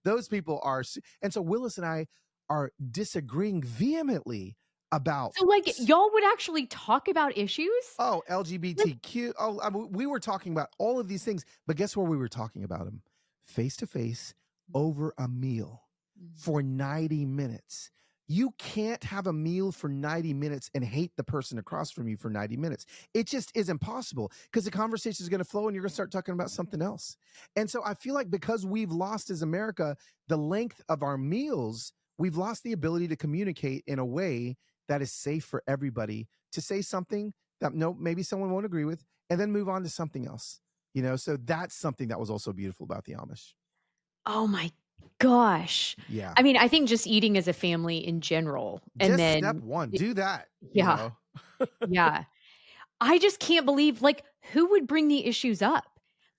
those people are, and so Willis and I are disagreeing vehemently about So, like, y'all would actually talk about issues? Like LGBTQ. Oh, I mean, we were talking about all of these things, but guess where we were talking about them? Face to face over a meal Mhm. for 90 minutes. You can't have a meal for 90 minutes and hate the person across from you for 90 minutes. It just is impossible because the conversation is going to flow and you're going to start talking about something else. And so I feel like because we've lost as America the length of our meals, we've lost the ability to communicate in a way that is safe for everybody to say something that no maybe someone won't agree with and then move on to something else. So that's something that was also beautiful about the Amish. oh my gosh. Yeah. I mean, I think just eating as a family in general, and Just step then one, I do that, yeah, yeah. I just can't believe, like, who would bring the issues up?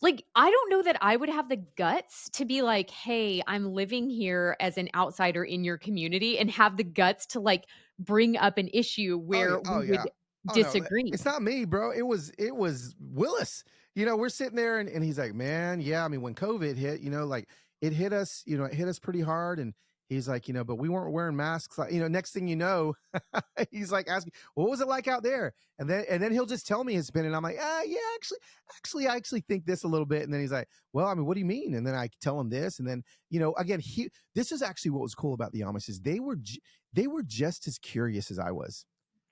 Like, I don't know that I would have the guts to be like, "Hey, I'm living here as an outsider in your community," and have the guts to, like, bring up an issue Oh yeah, where oh we yeah. would Oh no, disagree. it's not me, bro. It was Willis. You know, we're sitting there and he's like, man, yeah. I mean, when COVID hit, you know, like it hit us, you know, it hit us pretty hard. And he's like, you know, but we weren't wearing masks. Like, you know, next thing you know, he's like asking, what was it like out there? And then he'll just tell me his spin, and I'm like, yeah, I actually think this a little bit. And then he's like, well, I mean, what do you mean? And then I tell him this, and then you know, again, this is actually what was cool about the Amish is they were just as curious as I was.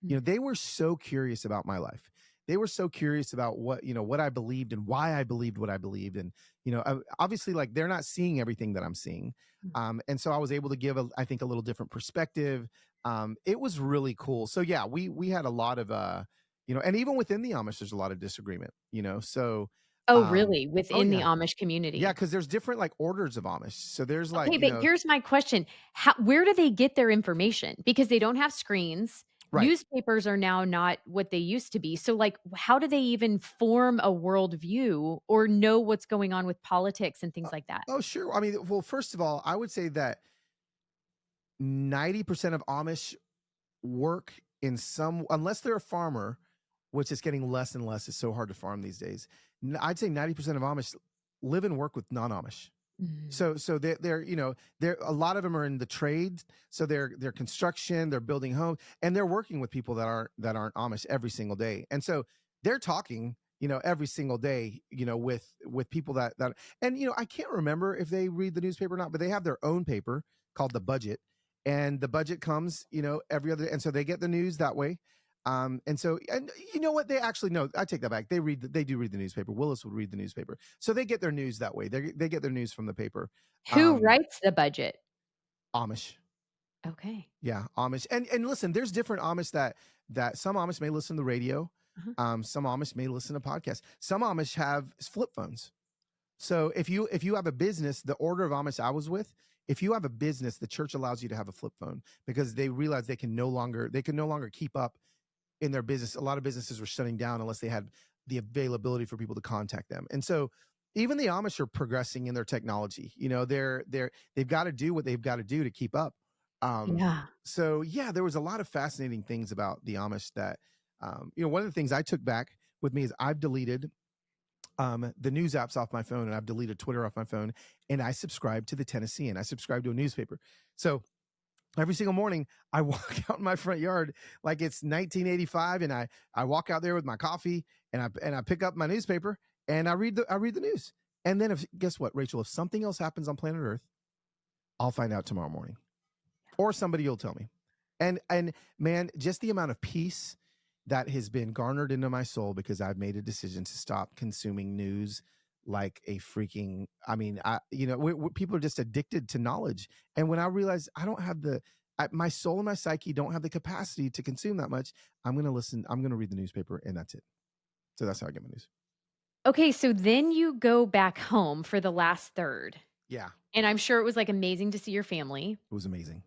You know, Mm. they were so curious about my life. They were so curious about what, you know, what I believed and why I believed what I believed. And, you know, obviously, like they're not seeing everything that I'm seeing. Mm. And so I was able to give, I think, a little different perspective. It was really cool. So yeah, we had a lot of, you know, and even within the Amish, there's a lot of disagreement, you know. So, Oh, um, really? oh Within the yeah, Amish yeah, community? because there's different like orders of Amish. So there's like, Okay, you but know, here's my question. How where do they get their information? Because they don't have screens. right. Newspapers are now not what they used to be. So, like, how do they even form a worldview or know what's going on with politics and things like that? Oh, sure. I mean, well, first of all, I would say that 90% of Amish work in some, unless they're a farmer, which is getting less and less. It's so hard to farm these days. I'd say 90% of Amish live and work with non-Amish. Mm. So they're you know they're a lot of them are in the trades, so they're construction, they're building homes, and they're working with people that aren't Amish every single day, and so they're talking, you know, every single day, you know, with people that, and you know, I can't remember if they read the newspaper or not, but they have their own paper called the Budget, and the Budget comes, you know, every other, and so they get the news that way. And so, and you know what? They actually know. I take that back. They do read the newspaper. Willis would read the newspaper, so they get their news that way. They get their news from the paper. Who Um, writes the budget? Amish, Okay. yeah, Amish, and listen, there's different Amish that some Amish may listen to the radio. Uh-huh. Some Amish may listen to podcasts. Some Amish have flip phones. So if you have a business, the order of Amish I was with, if you have a business, the church allows you to have a flip phone because they realize they can no longer keep up in their business. A lot of businesses were shutting down unless they had the availability for people to contact them. And so even the Amish are progressing in their technology. You know, they've got to do what they've got to do to keep up. Yeah. So yeah, there was a lot of fascinating things about the Amish that, you know, one of the things I took back with me is I've deleted the news apps off my phone, and I've deleted Twitter off my phone, and I subscribe to the Tennessean. I subscribe to a newspaper. So every single morning I walk out in my front yard like it's 1985, and I walk out there with my coffee, and I pick up my newspaper, and I read the news. And then if guess what, Rachel, if something else happens on planet Earth, I'll find out tomorrow morning, or somebody will tell me. And man, just the amount of peace that has been garnered into my soul because I've made a decision to stop consuming news like a freaking, I mean, I you know, people are just addicted to knowledge. And when I realize I don't have my soul and my psyche don't have the capacity to consume that much, I'm going to read the newspaper, and that's it. So that's how I get my news. Okay, so then you go back home for the last third, Yeah, and I'm sure it was, like, amazing to see your family, it was amazing.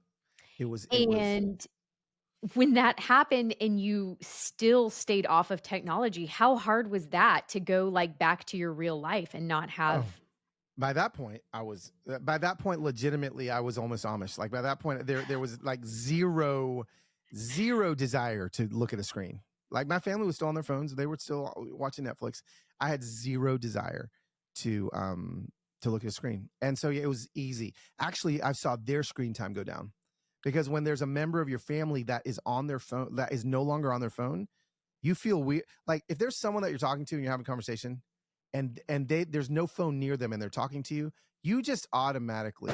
It was and when that happened and you still stayed off of technology, how hard was that to go, like, back to your real life and not oh, have by that point legitimately I was almost Amish. Like by that point there was like zero desire to look at a screen. Like my family was still on their phones, they were still watching Netflix. I had zero desire to look at a screen. And so yeah, it was easy. Actually, I saw their screen time go down. Because when there's a member of your family that is on their phone, that is no longer on their phone, you feel weird. Like if there's someone that you're talking to and you're having a conversation, and there's no phone near them and they're talking to you, you just automatically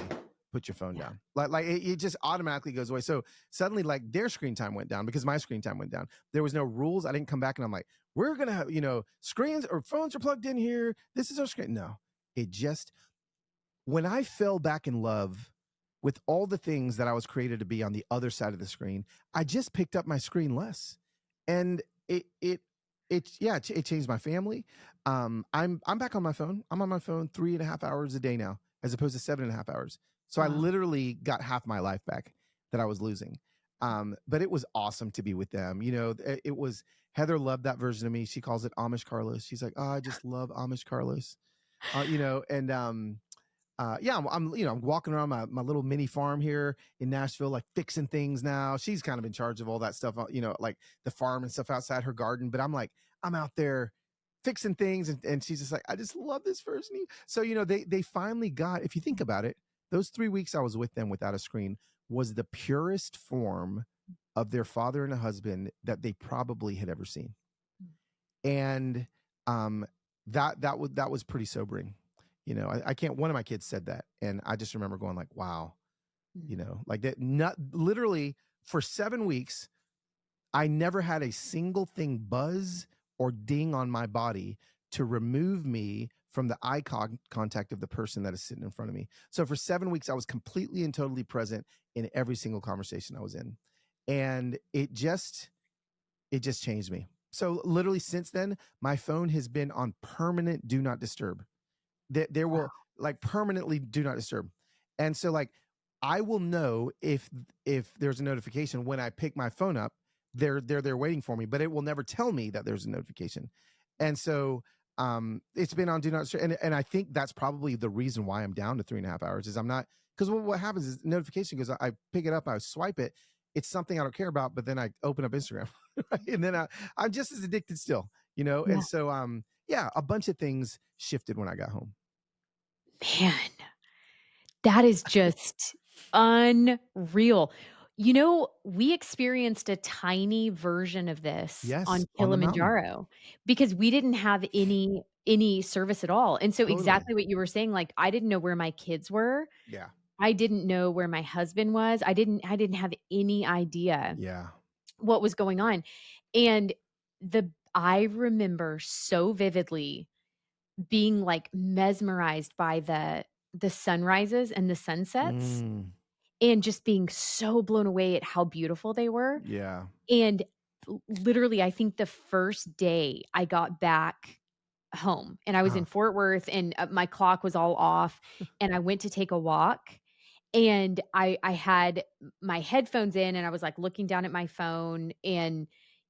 put your phone Yeah. down. Like it just automatically goes away. So suddenly, like their screen time went down because my screen time went down. There was no rules. I didn't come back and I'm like, we're gonna have, you know, screens or phones are plugged in here. This is our screen. No, it just, when I fell back in love with all the things that I was created to be on the other side of the screen, I just picked up my screen less. And it changed my family. I'm back on my phone. I'm on my phone 3.5 hours a day now, as opposed to 7.5 hours. So I Wow. literally got half my life back that I was losing. But it was awesome to be with them. You know, it was, Heather loved that version of me. She calls it Amish Carlos. She's like, oh, I just love Amish Carlos. And yeah, I'm walking around my little mini farm here in Nashville, like fixing things now. She's kind of in charge of all that stuff, like the farm and stuff outside her garden. But I'm out there fixing things, and she's just like, I just love this person. So they finally got. If you think about it, those 3 weeks I was with them without a screen was the purest form of their father and a husband that they probably had ever seen, and um, that was pretty sobering. I can't. One of my kids said that, and I just remember going like, "Wow," like that. Not literally for 7 weeks, I never had a single thing buzz or ding on my body to remove me from the contact of the person that is sitting in front of me. So for 7 weeks, I was completely and totally present in every single conversation I was in, and it just changed me. So literally since then, my phone has been on permanent do not disturb. There Wow. will like permanently do not disturb. And so like I will know if there's a notification when I pick my phone up, they're there waiting for me, but it will never tell me that there's a notification. And so it's been on do not disturb. And I think that's probably the reason why I'm down to 3.5 hours is I'm not because what happens is notification goes, I pick it up, I swipe it, it's something I don't care about, but then I open up Instagram. Right? And then I'm just as addicted still, Yeah. and so yeah, a bunch of things shifted when I got home. Man, that is just unreal. We experienced a tiny version of this on Yes, on the mountain. Kilimanjaro because we didn't have any service at all, and so Totally. exactly what you were saying, like, I didn't know where my kids were. Yeah. I didn't know where my husband was. I didn't have any idea Yeah. what was going on, and I remember so vividly being, like, mesmerized by the sunrises and the sunsets, Mm, and just being so blown away at how beautiful they were, yeah. and literally, I think the first day I got back home, and I was in Uh-huh. Fort Worth, and, my clock was all off, and I went to take a walk, and I had my headphones in, and I was, like, looking down at my phone and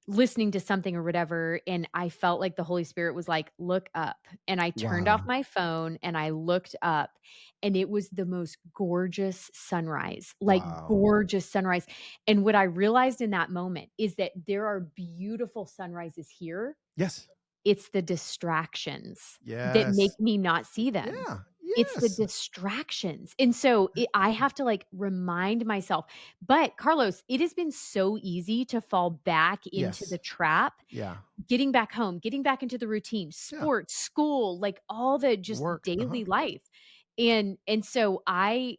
listening to something or whatever, and I felt like the Holy Spirit was like, "Look up." And I turned off Wow. my phone, and I looked up, and it was the most gorgeous sunrise, like, Wow. gorgeous sunrise, and what I realized in that moment is that there are beautiful sunrises here. Yes. It's the distractions that make Yes. me not see them. Yeah. It's the Yes. distractions, and so, I have to, like, remind myself, but Carlos, it has been so easy to fall back into the Yes. trap, Yeah. getting back home, getting back into the routine, Yeah. sports, school, like, all the just Work. Uh-huh. daily life, and so I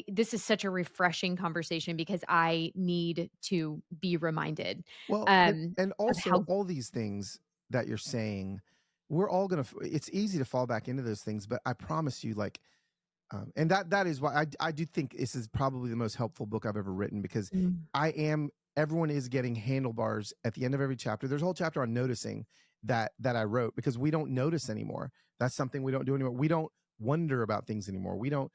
this is such a refreshing conversation because I need to be reminded, Well, and of also how. all these things that you're saying, we're all gonna. It's easy to fall back into those things, but I promise you, like, and that is why I do think this is probably the most helpful book I've ever written because Mm, everyone is getting handlebars at the end of every chapter. There's a whole chapter on noticing that I wrote because we don't notice anymore. That's something we don't do anymore. We don't wonder about things anymore. We don't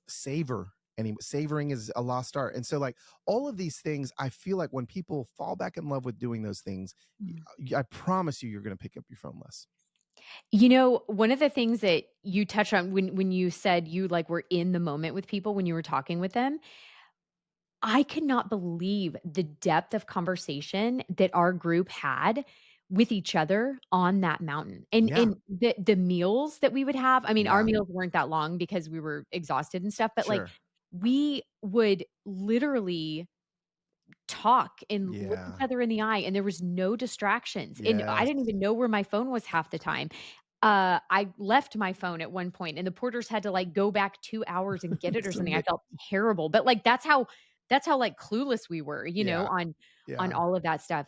savor any savoring is a lost art. And so like all of these things, I feel like when people fall back in love with doing those things, mm. I promise you're going to pick up your phone less. One of the things that you touched on when you said you, like, were in the moment with people when you were talking with them, I could not believe the depth of conversation that our group had with each other on that mountain. And Yeah. and the meals that we would have, I mean, our Yeah. meals weren't that long because we were exhausted and stuff, but, like, Sure. we would literally talk and look each Yeah. other in the eye, and there was no distractions, and I Yes. didn't even know where my phone was half the time. I left my phone at one point, and the porters had to, like, go back 2 hours and get it or something. I Submit. felt terrible, but, like, that's how, like, clueless we were, Yeah. on Yeah. all of that stuff.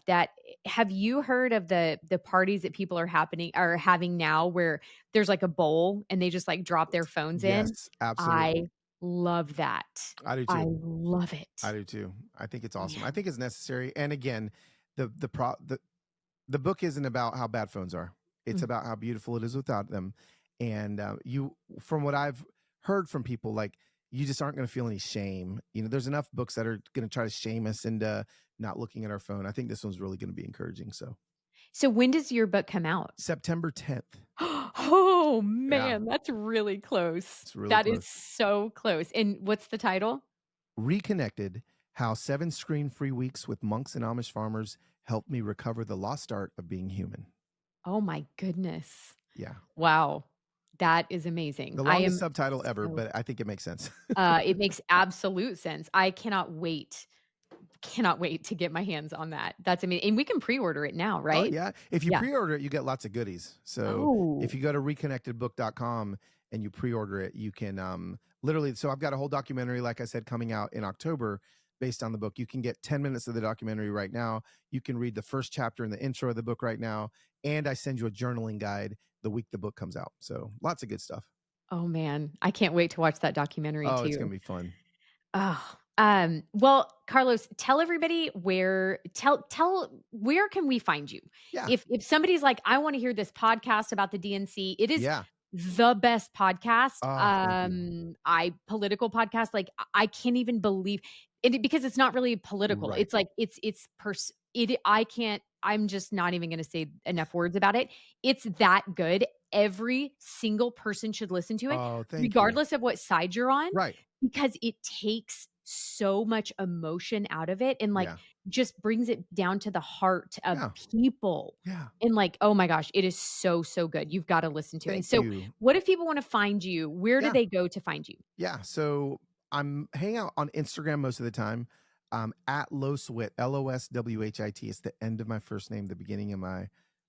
Have you heard of the parties that people are having now where there's, like, a bowl and they just, like, drop their phones in? Yes, absolutely. I love that. I do I too. love I it. do too. I think it's awesome. I Man. think it's necessary. And again, the book isn't about how bad phones are. It's Mm. about how beautiful it is without them. And from what I've heard from people, like you just aren't going to feel any shame. There's enough books that are going to try to shame us into not looking at our phone. I think this one's really going to be encouraging. So So when does your book come out? September 10th. Oh, Yeah, man, that's really close. it's really That is close. so close. And what's the title? Reconnected: How 7 Screen-Free Weeks with Monks and Amish Farmers Helped Me Recover the Lost Art of Being Human. Oh my goodness. Yeah. Wow. That is amazing. The I longest am subtitle ever, so but I think it makes sense. it makes absolute sense. I cannot wait to get my hands on that. That's amazing. And we can pre-order it now, Oh, right? yeah. If you Yeah. pre-order it, you get lots of goodies. So if Oh. you go to reconnectedbook.com and you pre-order it, you can literally, so I've got a whole documentary, like I said, coming out in October based on the book. You can get 10 minutes of the documentary right now. You can read the first chapter in the intro of the book right now. And I send you a journaling guide the week the book comes out. So lots of good stuff. Oh, man. I can't wait to watch that documentary Oh, it's going too. to be fun. Oh, well, Carlos, tell everybody tell where can we find you? Yeah. If somebody's like, I want to hear this podcast about the DNC, it is Yeah. the best podcast. Oh, thank you. I political podcast. Like I can't even believe because it's not really political. Right. It's like I can't, I'm just not even gonna say enough words about it. It's that good. Every single person should listen to it, Oh, thank you. regardless of what side you're on Right. because it takes so much emotion out of it and, like, Yeah. just brings it down to the heart of Yeah. people. Yeah. And, like, oh my gosh, it is so, so good. You've gotta listen to it. Thank So, you. what if people wanna find you? Where do Yeah. they go to find you? Yeah. So I'm hanging out on Instagram most of the time. At Loswhit, Loswhit. It's the end of my first name, the beginning of my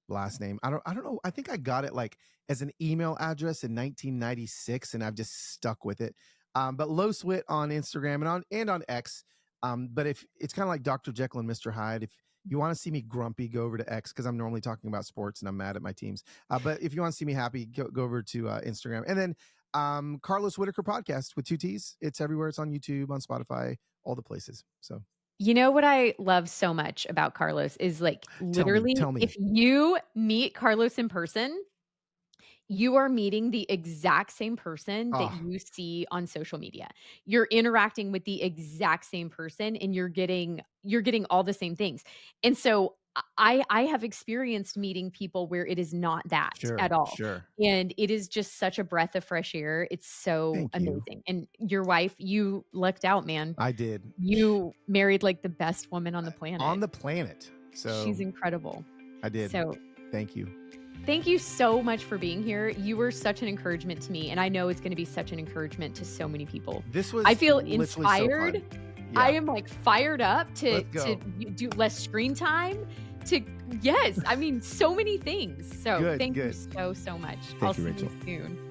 last name. I don't know. I think I got it like as an email address in 1996, and I've just stuck with it. But Loswhit on Instagram and on X. But if it's kind of like Dr. Jekyll and Mr. Hyde, if you want to see me grumpy, go over to X because I'm normally talking about sports and I'm mad at my teams. But if you want to see me happy, go over to Instagram. And then Carlos Whittaker podcast with 2 T's. It's everywhere. It's on YouTube, on Spotify, all the places. So You know what I love so much about Carlos is, like, tell me, literally, tell me. if you meet Carlos in person, you are meeting the exact same person that Oh, you see on social media. You're interacting with the exact same person and you're getting all the same things. And so I have experienced meeting people where it is not that sure, at all. sure. And it is just such a breath of fresh air. It's so Thank you. amazing. And your wife, you lucked out, man. I did. You married like the best woman on the On planet. the planet. She's So incredible. I did. So Thank you. thank you so much for being here. You were such an encouragement to me, and I know it's gonna be such an encouragement to so many people. This I was feel literally so inspired. fun. I Yeah. am, like, fired up to Let's go. do less screen time, to yes, I mean, so many things. So, Good, thank you good. so, so much. I'll Thank you, see Rachel. you soon.